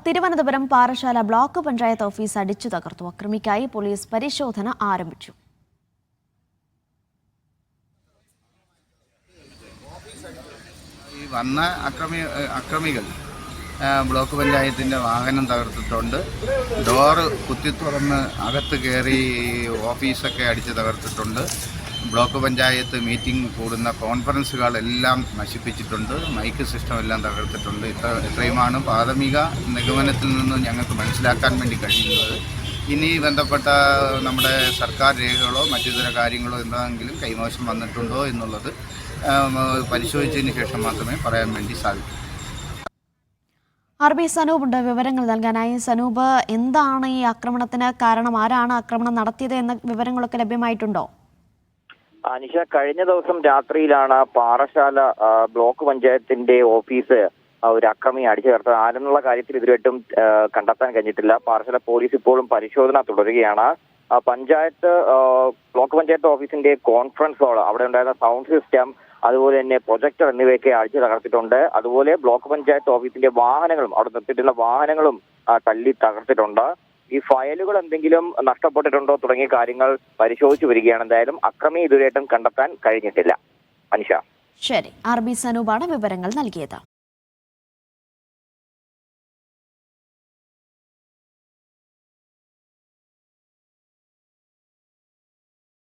Thiruvananthapuram Parassala block panchayat office അടിച്ചു തകർത്തു. അക്രമിക്കായി police പരിശോധന ആരംഭിച്ചു. വന്ന അക്രമികൾ ബ്ലോക്ക് പഞ്ചായത്തിൻ്റെ വാഹനം തകർത്തിട്ടുണ്ട്. ഡോറ് കുത്തി തുറന്ന് അകത്ത് കയറി ഓഫീസൊക്കെ അടിച്ച് തകർത്തിട്ടുണ്ട്. ബ്ലോക്ക് പഞ്ചായത്ത് മീറ്റിംഗ് കൂടുന്ന കോൺഫറൻസുകളെല്ലാം നശിപ്പിച്ചിട്ടുണ്ട്. മൈക്ക് സിസ്റ്റം എല്ലാം തകർത്തിട്ടുണ്ട്. ഇത്രയുമാണ് പ്രാഥമിക നിഗമനത്തിൽ നിന്ന് ഞങ്ങൾക്ക് മനസ്സിലാക്കാൻ വേണ്ടി കഴിയുന്നത്. ഇനി ബന്ധപ്പെട്ട നമ്മുടെ സർക്കാർ രേഖകളോ മറ്റിതര കാര്യങ്ങളോ എന്തെങ്കിലും കൈമോശം വന്നിട്ടുണ്ടോ എന്നുള്ളത് പരിശോധിച്ചതിന് ശേഷം മാത്രമേ പറയാൻ വേണ്ടി സാധിക്കൂ. RB സനൂപ് ഉണ്ട് വിവരങ്ങൾ നൽകാനായി. സനൂപ്, എന്താണ് ഈ ആക്രമണത്തിന് കാരണം? ആരാണ് ആക്രമണം നടത്തിയത് എന്ന വിവരങ്ങളൊക്കെ ലഭ്യമായിട്ടുണ്ടോ? അനിഷ, കഴിഞ്ഞ ദിവസം രാത്രിയിലാണ് പാറശാല ബ്ലോക്ക് പഞ്ചായത്തിന്റെ ഓഫീസ് ഒരു അക്രമി അടിച്ചു തകർത്തത്. ആരെന്നുള്ള കാര്യത്തിൽ ഇതുവരെയായിട്ടും കണ്ടെത്താൻ കഴിഞ്ഞിട്ടില്ല. പാറശാല പോലീസ് ഇപ്പോഴും പരിശോധന തുടരുകയാണ്. ബ്ലോക്ക് പഞ്ചായത്ത് ഓഫീസിന്റെ കോൺഫറൻസ് ഹാൾ, അവിടെ ഉണ്ടായിരുന്ന സൗണ്ട് സിസ്റ്റം, അതുപോലെ തന്നെ പ്രൊജക്ടർ എന്നിവയൊക്കെ അടിച്ചു തകർത്തിട്ടുണ്ട്. അതുപോലെ ബ്ലോക്ക് പഞ്ചായത്ത് ഓഫീസിന്റെ വാഹനങ്ങളും, അവിടെ നിർത്തിയിട്ടുള്ള വാഹനങ്ങളും തല്ലി തകർത്തിട്ടുണ്ട്. ഈ ഫയലുകൾ എന്തെങ്കിലും നഷ്ടപ്പെട്ടിട്ടുണ്ടോ തുടങ്ങിയ കാര്യങ്ങൾ പരിശോധിച്ചു വരികയാണ്. എന്തായാലും അക്രമി ഇതുവരെയായിട്ടും കണ്ടെത്താൻ കഴിഞ്ഞിട്ടില്ല. അനിഷ. ശരി, RB സനൂപാണ് വിവരങ്ങൾ നൽകിയത്.